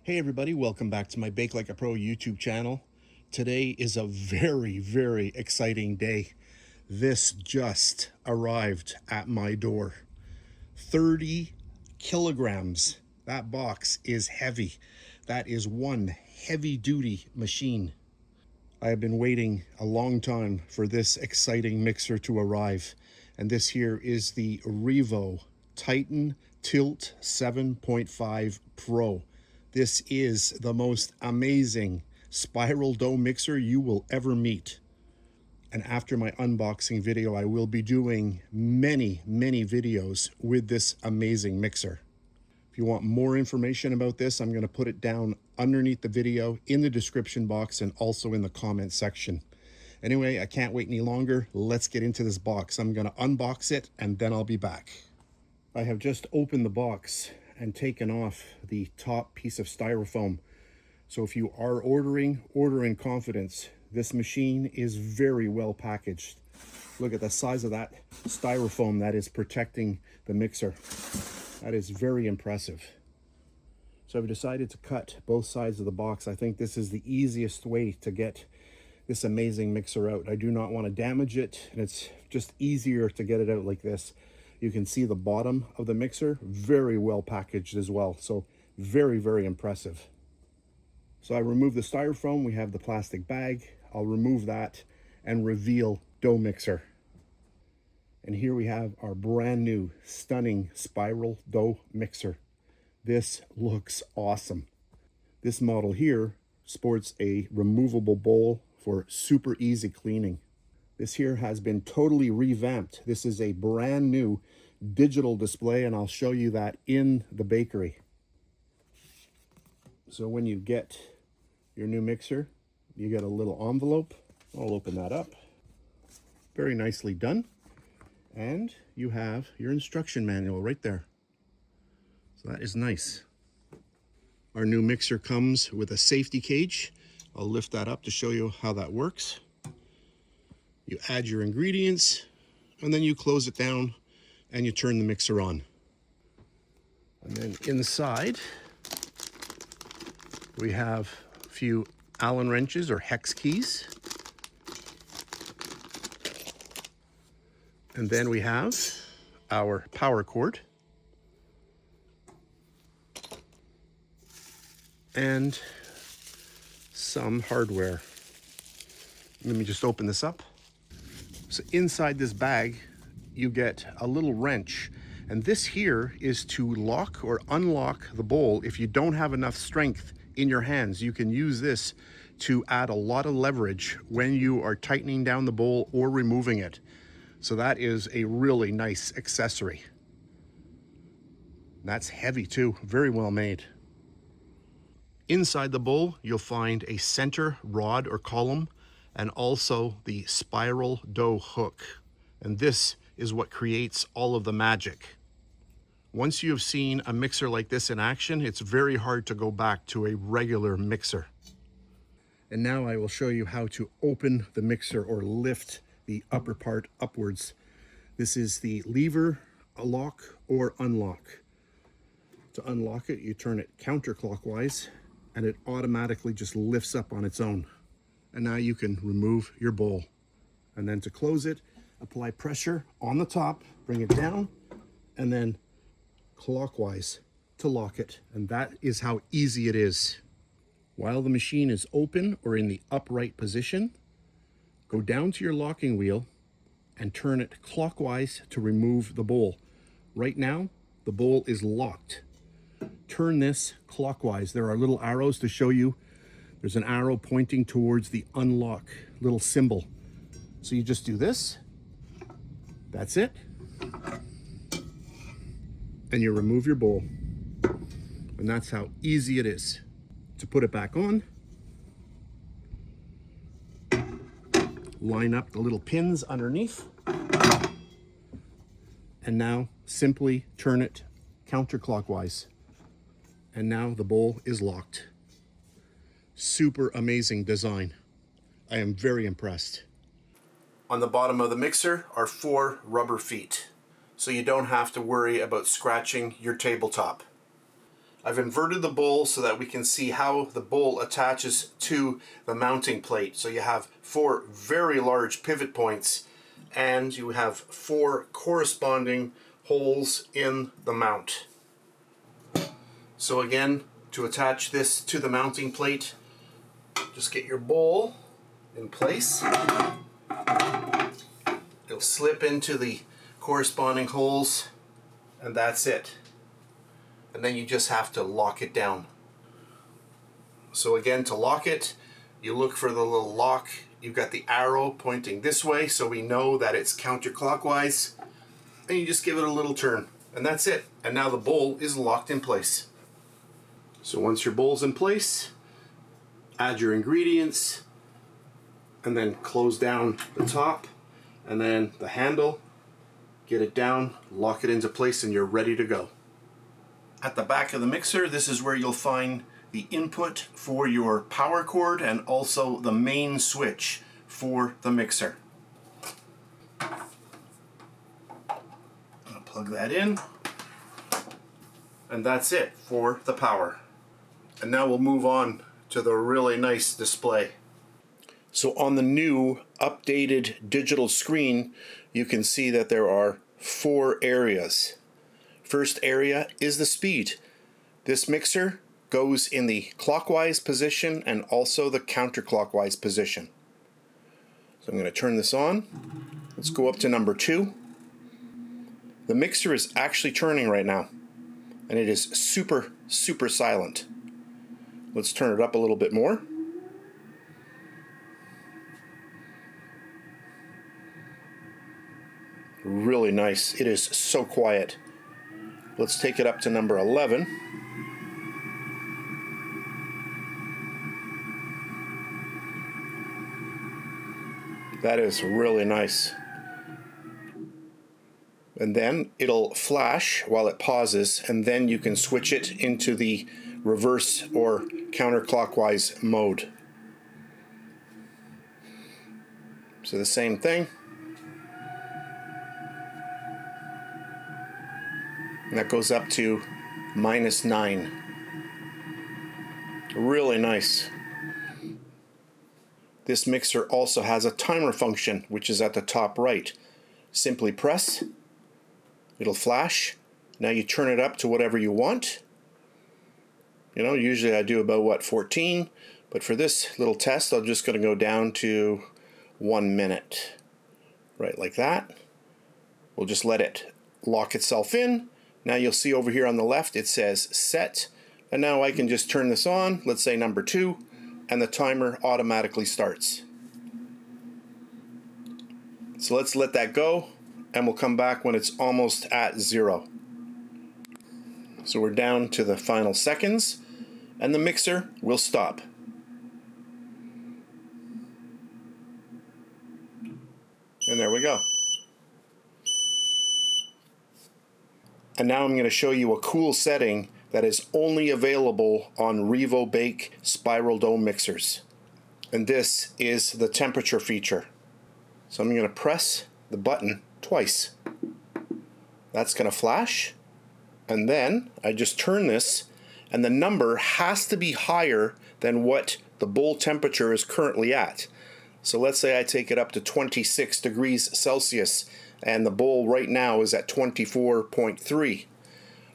Hey everybody, welcome back to my BakeLikeAPro YouTube channel. Today is a very exciting day. This just arrived at my door. 30 kilograms. That box is heavy. That is one heavy-duty machine. I have been waiting a long time for this exciting mixer to arrive. And this here is the Revo Titan Tilt 7.5 Pro. This is the most amazing spiral dough mixer you will ever meet. And after my unboxing video, I will be doing many videos with this amazing mixer. If you want more information about this, I'm going to put it down underneath the video in the description box and also in the comment section. Anyway, I can't wait any longer. Let's get into this box. I'm going to unbox it and then I'll be back. I have just opened the box and taken off the top piece of styrofoam. So if you are ordering, order in confidence. This machine is very well packaged. Look at the size of that styrofoam that is protecting the mixer. That is very impressive. So I've decided to cut both sides of the box. I think this is the easiest way to get this amazing mixer out. I do not want to damage it, and it's just easier to get it out like this. You can see the bottom of the mixer, very well packaged as well. So very impressive. So I remove the styrofoam, we have the plastic bag. I'll remove that and reveal dough mixer. And here we have our brand new, stunning spiral dough mixer. This looks awesome. This model here sports a removable bowl for super easy cleaning. This here has been totally revamped. This is a brand new digital display, and I'll show you that in the bakery. So when you get your new mixer, you get a little envelope. I'll open that up. Very nicely done. And you have your instruction manual right there. So that is nice. Our new mixer comes with a safety cage. I'll lift that up to show you how that works. You add your ingredients, and then you close it down, and you turn the mixer on. And then inside, we have a few Allen wrenches or hex keys. And then we have our power cord. And some hardware. Let me just open this up. So inside this bag, you get a little wrench. And this here is to lock or unlock the bowl. If you don't have enough strength in your hands, you can use this to add a lot of leverage when you are tightening down the bowl or removing it. So that is a really nice accessory. That's heavy too, very well made. Inside the bowl, you'll find a center rod or column and also the spiral dough hook. And this is what creates all of the magic. Once you have seen a mixer like this in action, it's very hard to go back to a regular mixer. And now I will show you how to open the mixer or lift the upper part upwards. This is the lever, a lock or unlock. To unlock it, you turn it counterclockwise and it automatically just lifts up on its own. And now you can remove your bowl. And then to close it, apply pressure on the top, bring it down, and then clockwise to lock it. And that is how easy it is. While the machine is open or in the upright position, go down to your locking wheel and turn it clockwise to remove the bowl. Right now, the bowl is locked. Turn this clockwise. There are little arrows to show you. There's an arrow pointing towards the unlock little symbol. So you just do this. That's it. And you remove your bowl. And that's how easy it is. To put it back on, line up the little pins underneath, and now simply turn it counterclockwise. And now the bowl is locked. Super amazing design. I am very impressed. On the bottom of the mixer are 4 rubber feet, so you don't have to worry about scratching your tabletop. I've inverted the bowl so that we can see how the bowl attaches to the mounting plate. So you have 4 very large pivot points and you have 4 corresponding holes in the mount. So again, to attach this to the mounting plate, just get your bowl in place. It'll slip into the corresponding holes and that's it. And then you just have to lock it down. So again, to lock it, you look for the little lock. You've got the arrow pointing this way so we know that it's counterclockwise. And you just give it a little turn. And that's it. And now the bowl is locked in place. So once your bowl's in place, add your ingredients and then close down the top and then the handle, get it down, lock it into place, and you're ready to go. At the back of the mixer, this is where you'll find the input for your power cord and also the main switch for the mixer. I'll plug that in, and that's it for the power. And now we'll move on to the really nice display. So on the new updated digital screen, you can see that there are 4 areas. First area is the speed. This mixer goes in the clockwise position and also the counterclockwise position. So I'm going to turn this on. Let's go up to number 2. The mixer is actually turning right now, and it is super silent. Let's turn it up a little bit more. Really nice. It is so quiet. Let's take it up to number 11. That is really nice. And then it'll flash while it pauses, and then you can switch it into the reverse or counterclockwise mode. So the same thing. And that goes up to -9. Really nice. This mixer also has a timer function, which is at the top right. Simply press, it'll flash. Now you turn it up to whatever you want. You know, usually I do about 14, but for this little test, I'm just going to go down to 1 minute. Right, like that. We'll just let it lock itself in. Now you'll see over here on the left it says set, and now I can just turn this on, let's say number 2, and the timer automatically starts. So let's let that go, and we'll come back when it's almost at 0. So we're down to the final seconds, and the mixer will stop. And there we go. And now I'm going to show you a cool setting that is only available on Revo Bake spiral dome mixers. And this is the temperature feature. So I'm going to press the button twice. That's going to flash. And then I just turn this, and the number has to be higher than what the bowl temperature is currently at. So let's say I take it up to 26 degrees Celsius, and the bowl right now is at 24.3.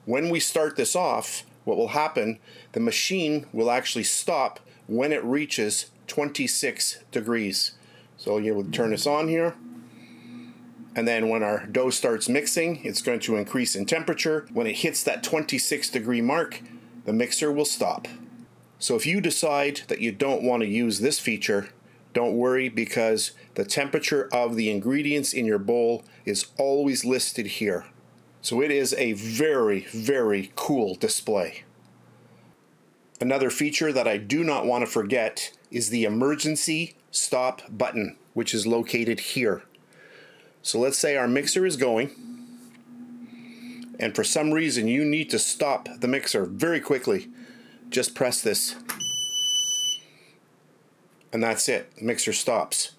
When we start this off, what will happen, the machine will actually stop when it reaches 26 degrees. So you will turn this on here, and then when our dough starts mixing, it's going to increase in temperature. When it hits that 26 degree mark, the mixer will stop. So if you decide that you don't want to use this feature, don't worry, because the temperature of the ingredients in your bowl is always listed here. So it is a very cool display. Another feature that I do not want to forget is the emergency stop button, which is located here. So let's say our mixer is going, and for some reason you need to stop the mixer very quickly. Just press this. And that's it. The mixer stops.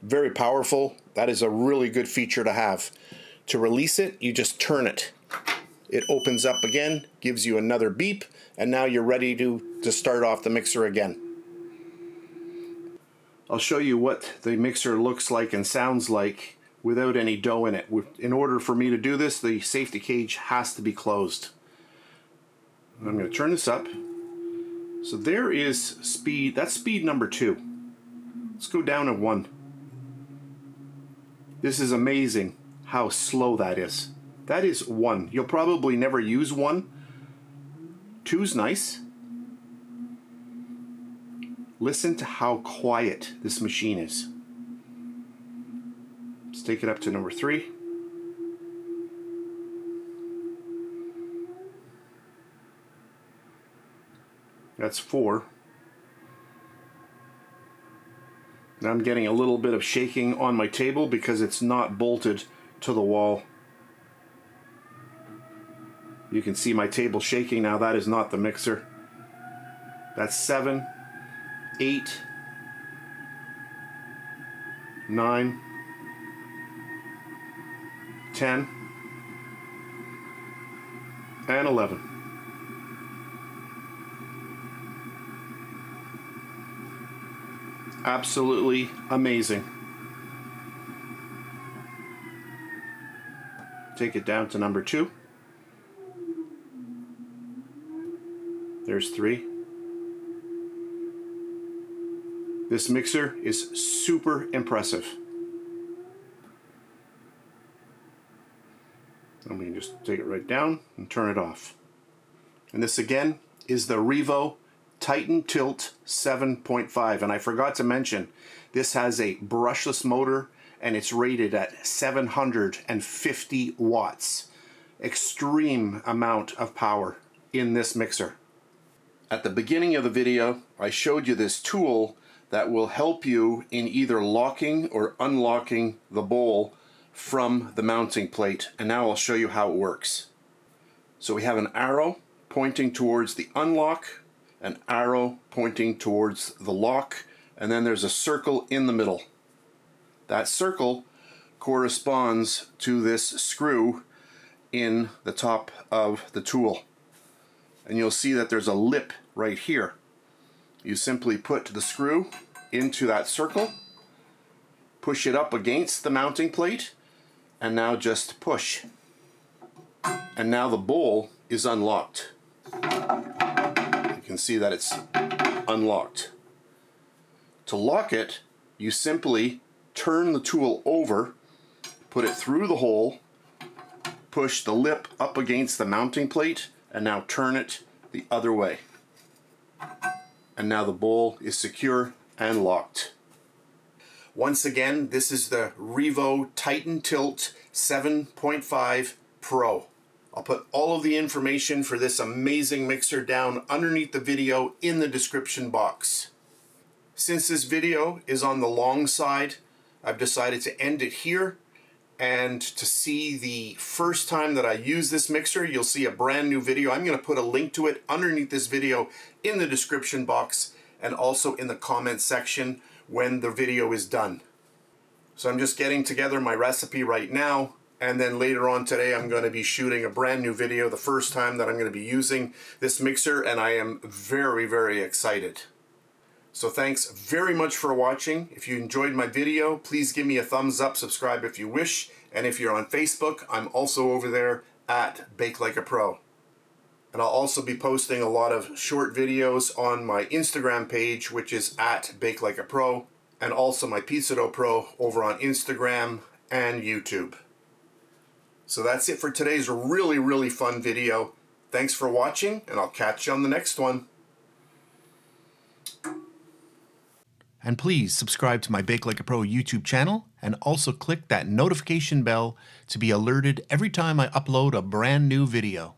Very powerful. That is a really good feature to have. To release it, you just turn it. It opens up again, gives you another beep, and now you're ready to start off the mixer again. I'll show you what the mixer looks like and sounds like without any dough in it. In order for me to do this, the safety cage has to be closed. I'm going to turn this up. So there is speed, that's speed number 2. Let's go down to 1. This is amazing how slow that is. That is 1. You'll probably never use 1. 2's nice. Listen to how quiet this machine is. Let's take it up to number 3. That's 4. Now I'm getting a little bit of shaking on my table because it's not bolted to the wall. You can see my table shaking now. That is not the mixer. That's 7, 8, 9, 10, and 11. Absolutely amazing. Take it down to number 2. There's 3. This mixer is super impressive. And we can just take it right down and turn it off. And this again is the Revo Titan Tilt 7.5, and I forgot to mention this has a brushless motor and it's rated at 750 watts. Extreme amount of power in this mixer. At the beginning of the video I showed you this tool that will help you in either locking or unlocking the bowl from the mounting plate, and now I'll show you how it works. So we have an arrow pointing towards the unlock, an arrow pointing towards the lock, and then there's a circle in the middle. That circle corresponds to this screw in the top of the tool. And you'll see that there's a lip right here. You simply put the screw into that circle, push it up against the mounting plate, and now just push. And now the bowl is unlocked. You can see that it's unlocked. To lock it, you simply turn the tool over, put it through the hole, push the lip up against the mounting plate, and now turn it the other way. And now the bowl is secure and locked. Once again, this is the Revo Titan Tilt 7.5 Pro. I'll put all of the information for this amazing mixer down underneath the video in the description box. Since this video is on the long side, I've decided to end it here. And to see the first time that I use this mixer, you'll see a brand new video. I'm going to put a link to it underneath this video in the description box and also in the comment section when the video is done. So I'm just getting together my recipe right now, and then later on today I'm going to be shooting a brand new video, the first time that I'm going to be using this mixer, and I am very, very excited. So thanks very much for watching. If you enjoyed my video, please give me a thumbs up, subscribe if you wish, and if you're on Facebook, I'm also over there at BakeLikeAPro. And I'll also be posting a lot of short videos on my Instagram page, which is at BakeLikeAPro, and also my Pizza Dough Pro over on Instagram and YouTube. So that's it for today's really, really fun video. Thanks for watching, and I'll catch you on the next one. And please subscribe to my BakeLikeAPro YouTube channel, and also click that notification bell to be alerted every time I upload a brand new video.